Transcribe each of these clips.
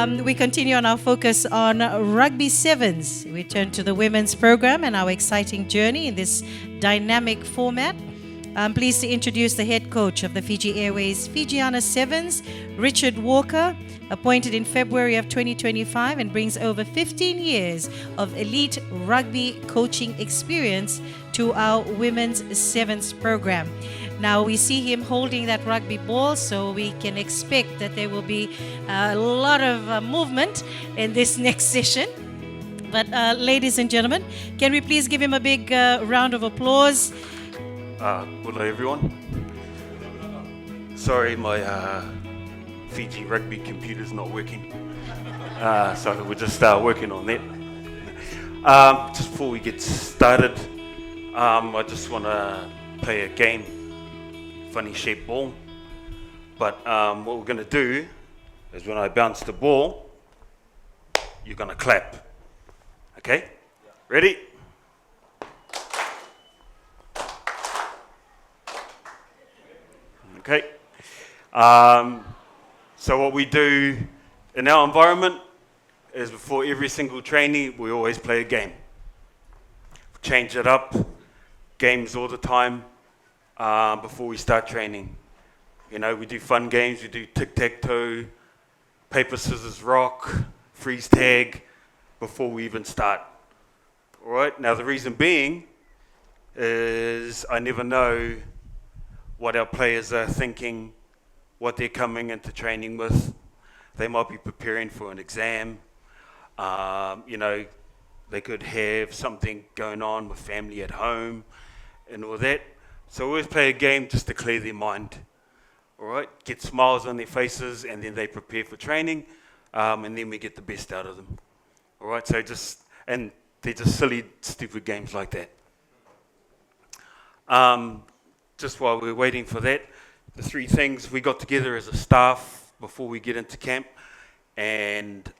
We continue on our focus on rugby sevens. We turn to the women's program and our exciting journey in this dynamic format. I'm pleased to introduce the head coach of the Fiji Airways Fijiana Sevens, Richard Walker, appointed in February of 2025 and brings over 15 years of elite rugby coaching experience to our women's sevens program. Now we see him holding that rugby ball, so we can expect that there will be a lot of movement in this next session. But ladies and gentlemen, can we please give him a big round of applause? Hello everyone. Sorry, my Fiji rugby computer's not working. So we're just working on that. Just before we get started, I just want to play a game, funny shaped ball. But what we're going to do is when I bounce the ball, you're going to clap. Okay? Ready? Okay. So what we do in our environment is before every single training, we always play a game. Change it up, games all the time before we start training. You know, we do fun games, we do tic-tac-toe, paper, scissors, rock, freeze tag before we even start. All right, now the reason being is I never know what our players are thinking, what they're coming into training with. They might be preparing for an exam. You know, they could have something going on with family at home and all that. So we always play a game just to clear their mind. All right, get smiles on their faces, and then they prepare for training, and then we get the best out of them. All right, so and they're just silly, stupid games like that. Just while we're waiting for that, the three things we got together as a staff before we get into camp, and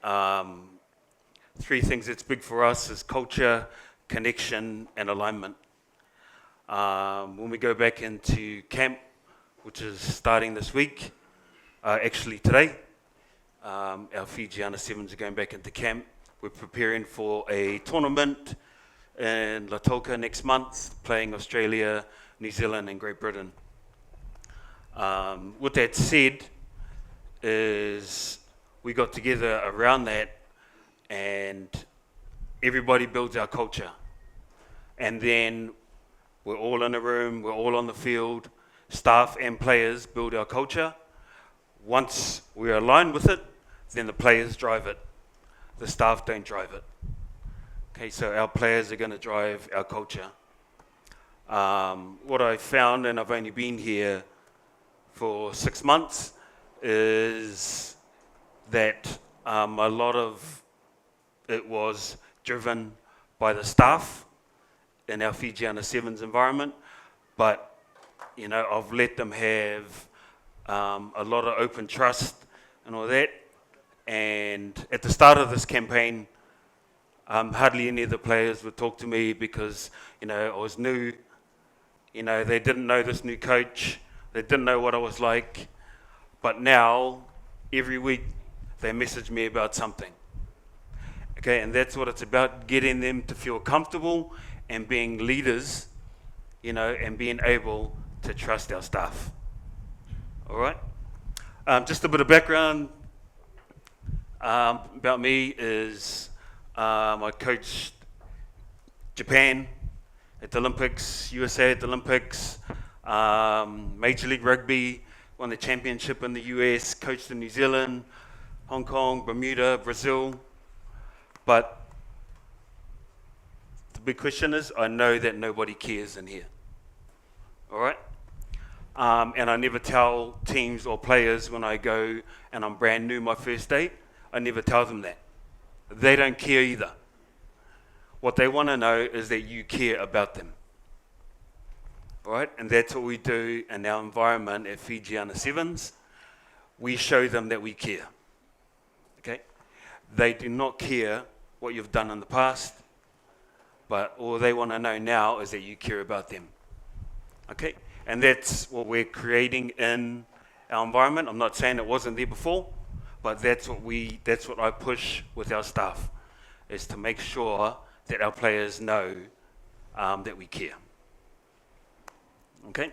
three things that's big for us is culture, connection, and alignment. When we go back into camp, which is starting this week, actually today, our Fijiana Sevens are going back into camp. We're preparing for a tournament in Lautoka next month, playing Australia, New Zealand and Great Britain. With that said, is we got together around that and everybody builds our culture. And then we're all in a room, we're all on the field, staff and players build our culture. Once we're aligned with it, then the players drive it. The staff don't drive it. Okay, so our players are going to drive our culture. What I found, and I've only been here for 6 months, is that a lot of it was driven by the staff in our Fijiana Sevens environment, but you know, I've let them have a lot of open trust and all that. And at the start of this campaign, hardly any of the players would talk to me because, you know, I was new. You know, they didn't know this new coach. They didn't know what I was like. But now, every week, they message me about something. Okay, and that's what it's about, getting them to feel comfortable and being leaders, you know, and being able to trust our staff. All right? Just a bit of background about me is I coached Japan at the Olympics, USA at the Olympics, Major League Rugby, won the championship in the US, coached in New Zealand, Hong Kong, Bermuda, Brazil. But the big question is, I know that nobody cares in here. All right? And I never tell teams or players when I go and I'm brand new my first day, I never tell them that. They don't care either. What they want to know is that you care about them. All right? And that's what we do in our environment at Fijiana Sevens. We show them that we care. Okay? They do not care what you've done in the past, but all they want to know now is that you care about them. Okay? And that's what we're creating in our environment. I'm not saying it wasn't there before, but that's what I push with our staff, is to make sure that our players know that we care. Okay?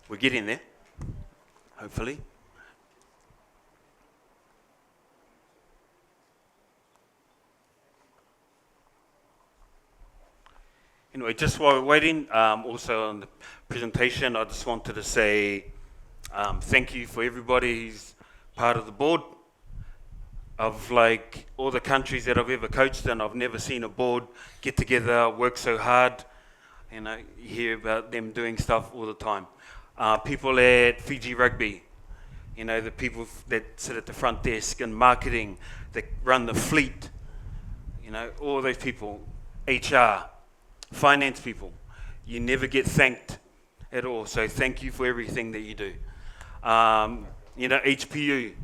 We're getting there, hopefully. Anyway, just while we're waiting, also on the presentation, I just wanted to say thank you for everybody who's part of the board. Of like all the countries that I've ever coached in, I've never seen a board get together, work so hard. You know, you hear about them doing stuff all the time. People at Fiji Rugby, you know, the people that sit at the front desk and marketing, that run the fleet, you know, all those people, HR, finance people, you never get thanked at all. So thank you for everything that you do. You know, HPU.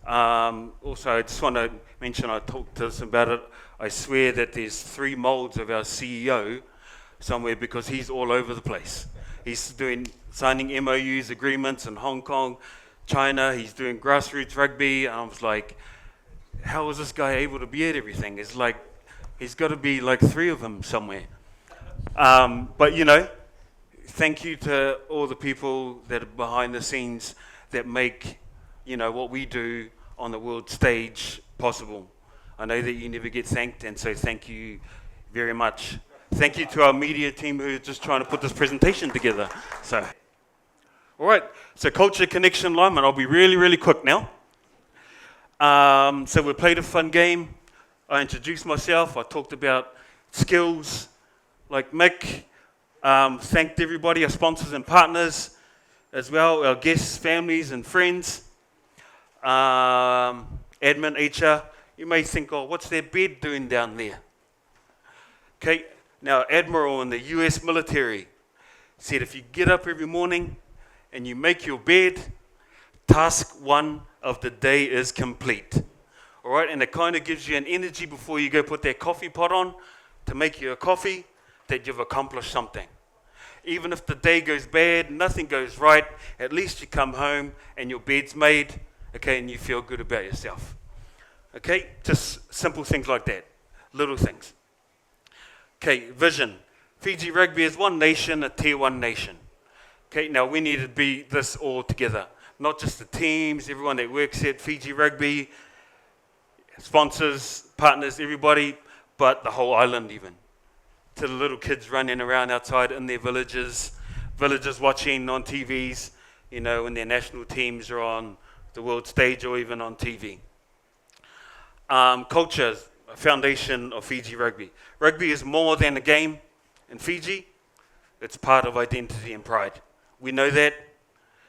Also, I just want to mention, I talked to us about it, I swear that there's 3 molds of our CEO somewhere, because he's all over the place. He's signing MOUs, agreements in Hong Kong, China, he's doing grassroots rugby, and I was like, how is this guy able to be at everything? It's like, he's got to be like 3 of them somewhere. But you know, thank you to all the people that are behind the scenes that make, you know, what we do on the world stage possible. I know that you never get thanked, and so thank you very much. Thank you to our media team who are just trying to put this presentation together. So, all right, so culture, connection, alignment. I'll be really, really quick now. So we played a fun game. I introduced myself. I talked about skills, like Mick. Thanked everybody, our sponsors and partners, as well, our guests, families, and friends. Admin, HR, you may think, oh, what's their bed doing down there? Okay, now Admiral in the US military said if you get up every morning and you make your bed, task 1 of the day is complete. All right, and it kind of gives you an energy before you go put that coffee pot on to make you a coffee, that you've accomplished something. Even if the day goes bad, nothing goes right, at least you come home and your bed's made, okay, and you feel good about yourself. Okay, just simple things like that, little things. Okay, vision. Fiji Rugby is one nation, a tier 1 nation. Okay, now we need to be this all together, not just the teams, everyone that works at Fiji Rugby, sponsors, partners, everybody, but the whole island even. To the little kids running around outside in their villages watching on TVs, you know, when their national teams are on the world stage or even on TV. Culture, a foundation of Fiji Rugby. Rugby is more than a game in Fiji. It's part of identity and pride. We know that.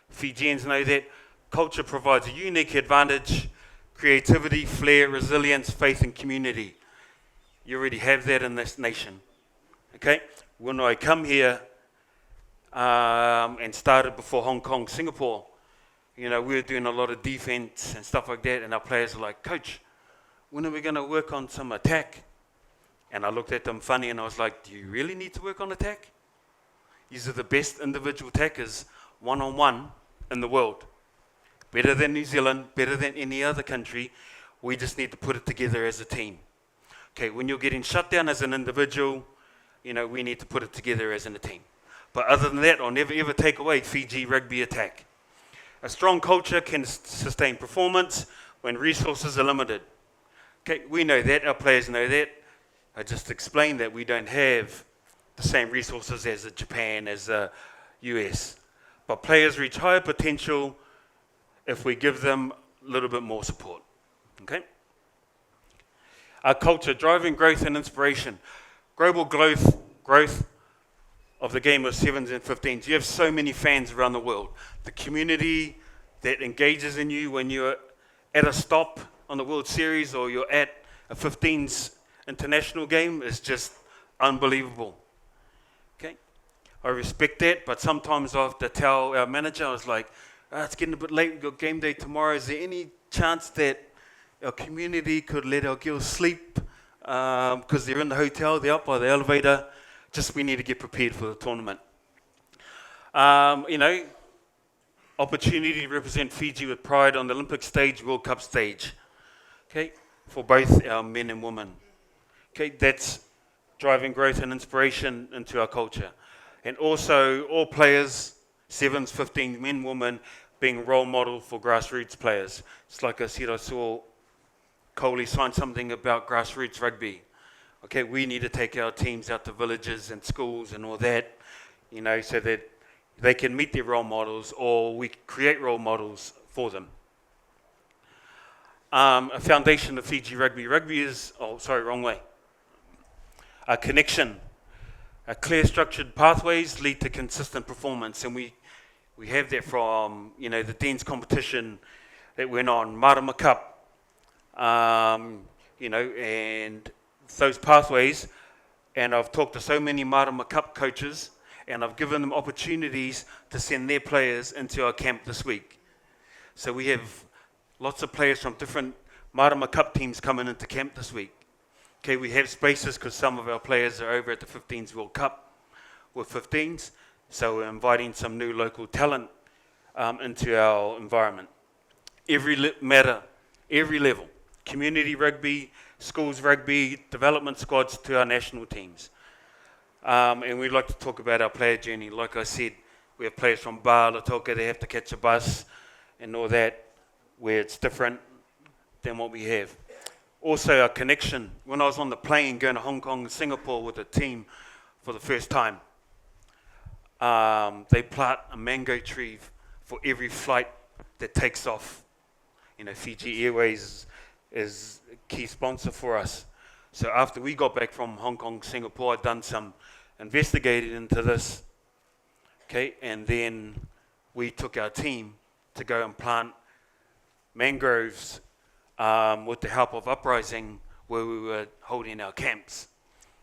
Fijians know that. Culture provides a unique advantage, creativity, flair, resilience, faith, and community. You already have that in this nation. Okay? When I come here and started before Hong Kong, Singapore, you know, we were doing a lot of defense and stuff like that, and our players were like, Coach, when are we going to work on some attack? And I looked at them funny and I was like, do you really need to work on attack? These are the best individual attackers, one-on-one, in the world. Better than New Zealand, better than any other country. We just need to put it together as a team. Okay, when you're getting shut down as an individual, you know, we need to put it together as a team. But other than that, I'll never ever take away Fiji Rugby attack. A strong culture can sustain performance when resources are limited. Okay, we know that, our players know that. I just explained that we don't have the same resources as Japan, as the US. But players reach higher potential if we give them a little bit more support. Okay? Our culture, driving growth and inspiration. Global growth of the game of 7s and 15s. You have so many fans around the world. The community that engages in you when you're at a stop on the World Series or you're at a 15s international game is just unbelievable. Okay, I respect that, but sometimes I have to tell our manager, I was like, it's getting a bit late, we've got game day tomorrow. Is there any chance that our community could let our girls sleep because they're in the hotel, they're up by the elevator? Just we need to get prepared for the tournament. You know, opportunity to represent Fiji with pride on the Olympic stage, World Cup stage. Okay, for both our men and women. Okay, that's driving growth and inspiration into our culture. And also all players, sevens, 15, men, women, being role model for grassroots players. It's like I said, I saw Coley sign something about grassroots rugby. Okay, we need to take our teams out to villages and schools and all that, you know, so that they can meet their role models or we create role models for them. A foundation of Fiji rugby. Rugby is, wrong way. A connection. Clear structured pathways lead to consistent performance, and we have that from, you know, the Dean's competition that went on, Marama Cup, you know, and those pathways, and I've talked to so many Marama Cup coaches, and I've given them opportunities to send their players into our camp this week. So we have lots of players from different Marama Cup teams coming into camp this week. Okay, we have spaces because some of our players are over at the 15s World Cup with 15s, so we're inviting some new local talent into our environment. Every level, community rugby, schools rugby, development squads to our national teams. And we'd like to talk about our player journey. Like I said, we have players from Bar, Latoka, they have to catch a bus and all that, where it's different than what we have. Also, our connection. When I was on the plane going to Hong Kong and Singapore with a team for the first time, they plant a mango tree for every flight that takes off. You know, Fiji Airways is a key sponsor for us. So after we got back from Hong Kong, Singapore, I'd done some investigating into this. Okay, and then we took our team to go and plant mangroves with the help of Uprising, where we were holding our camps.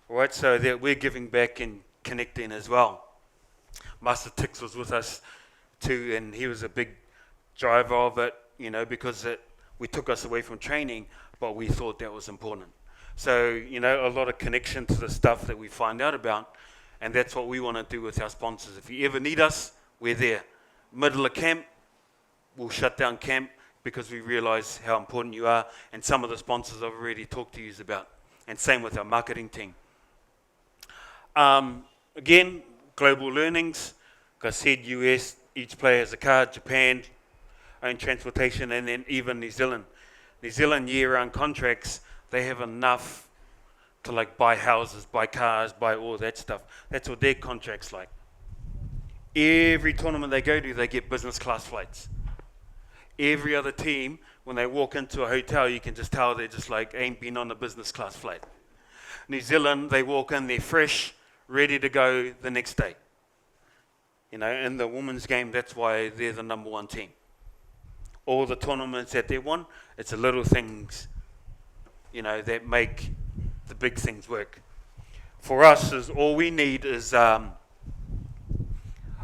All right, so that we're giving back and connecting as well. Master Tix was with us too, and he was a big driver of it, you know, because we took us away from training, but we thought that was important. So, you know, a lot of connection to the stuff that we find out about, and that's what we want to do with our sponsors. If you ever need us, we're there. Middle of camp, we'll shut down camp because we realize how important you are, and some of the sponsors I've already talked to you about, and same with our marketing team. Again, global learnings. Like I said, US, each player has a car, Japan, own transportation, and then even New Zealand. New Zealand year-round contracts, they have enough to like buy houses, buy cars, buy all that stuff. That's what their contract's like. Every tournament they go to, they get business class flights. Every other team, when they walk into a hotel, you can just tell they're just like, ain't been on a business class flight. New Zealand, they walk in, they're fresh, ready to go the next day. You know, in the women's game, that's why they're the number one team. All the tournaments that they won, it's the little things, you know, that make the big things work. For us, is all we need is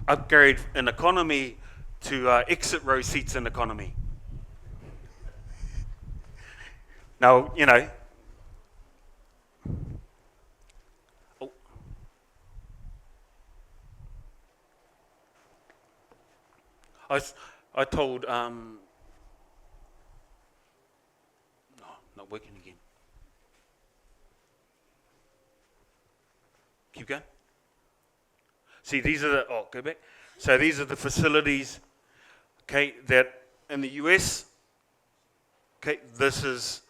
upgrade an economy to exit row seats in economy. Now, you know, I told, no, not working again. Keep going. See, these are the, go back. So these are the facilities, okay, that in the US, okay, this is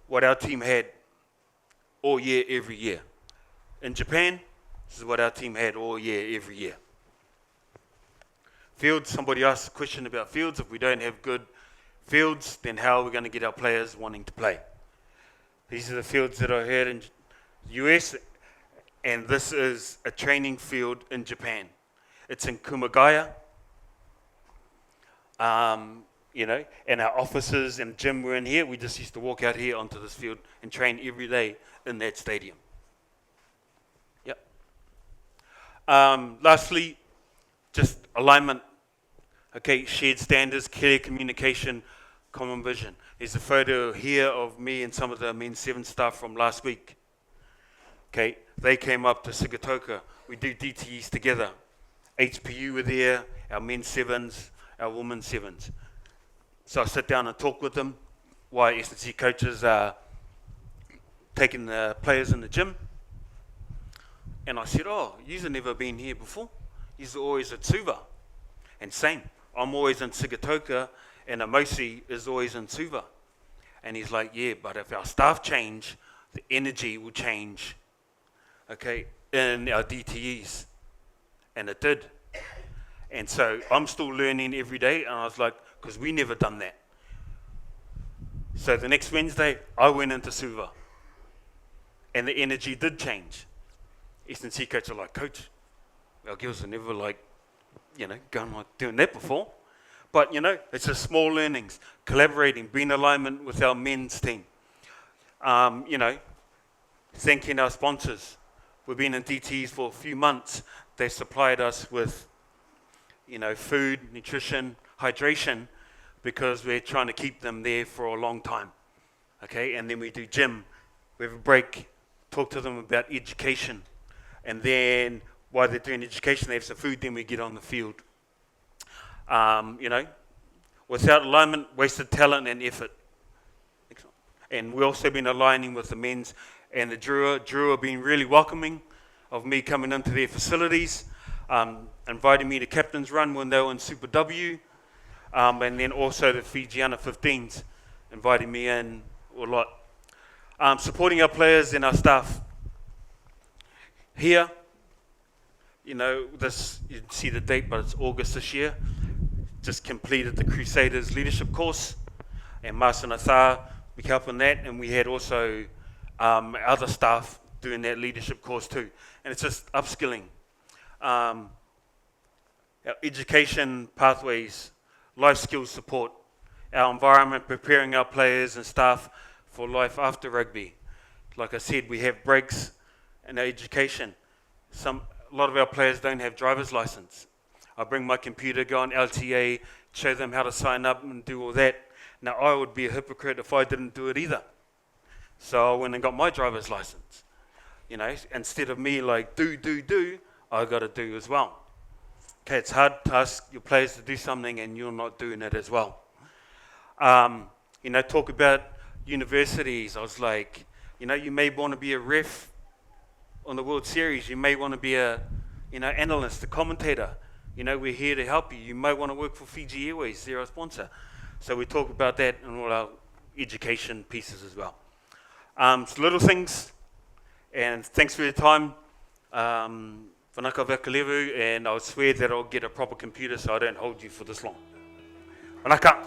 what our team had all year, every year. In Japan, this is what our team had all year, every year. Fields, somebody asked a question about fields. If we don't have good fields, then how are we going to get our players wanting to play? These are the fields that I had in the US, and this is a training field in Japan. It's in Kumagaya, you know, and our offices and gym were in here. We just used to walk out here onto this field and train every day in that stadium. Yep. Lastly, just alignment. Okay, shared standards, clear communication, common vision. There's a photo here of me and some of the men's 7 staff from last week. Okay, they came up to Sigatoka. We do DTEs together. HPU were there, our men's sevens, our women's sevens. So I sit down and talk with them while S&C coaches are taking the players in the gym. And I said, oh, you've never been here before. You're always at Suva. And same, I'm always in Sigatoka, and Amosi is always in Suva. And he's like, yeah, but if our staff change, the energy will change, okay, in our DTEs. And it did. And so I'm still learning every day, and I was like, because we never done that. So the next Wednesday, I went into Suva, and the energy did change. S&C coach are like, coach, our girls are never like, going like doing that before. But, it's just small learnings, collaborating, being in alignment with our men's team. Thanking our sponsors. We've been in DTs for a few months. They supplied us with, food, nutrition, hydration, because we're trying to keep them there for a long time. Okay, and then we do gym. We have a break, talk to them about education. And then while they're doing education, they have some food, then we get on the field. Without alignment, wasted talent and effort. And we've also been aligning with the men's and the Drew have been really welcoming of me coming into their facilities, inviting me to captain's run when they were in Super W, and then also the Fijiana 15s inviting me in a lot. Supporting our players and our staff. Here, this, you can see the date, but it's August this year. Just completed the Crusaders leadership course, and Master Natha, we helped in that, and we had also other staff doing that leadership course too. And it's just upskilling. Our education pathways, life skills support, our environment, preparing our players and staff for life after rugby. Like I said, we have breaks in our education. A lot of our players don't have driver's license. I bring my computer, go on LTA, show them how to sign up and do all that. Now, I would be a hypocrite if I didn't do it either. So I went and got my driver's license. Instead of me like, do, I got to do as well. Okay, it's hard to ask your players to do something and you're not doing it as well. Talk about universities. I was like, you may want to be a ref on the World Series. You may want to be a, analyst, a commentator. We're here to help you. You might want to work for Fiji Airways, they're our sponsor. So we talk about that in all our education pieces as well. So little things, and thanks for your time. Whanaka Vakalevu, and I swear that I'll get a proper computer so I don't hold you for this long. Whanaka.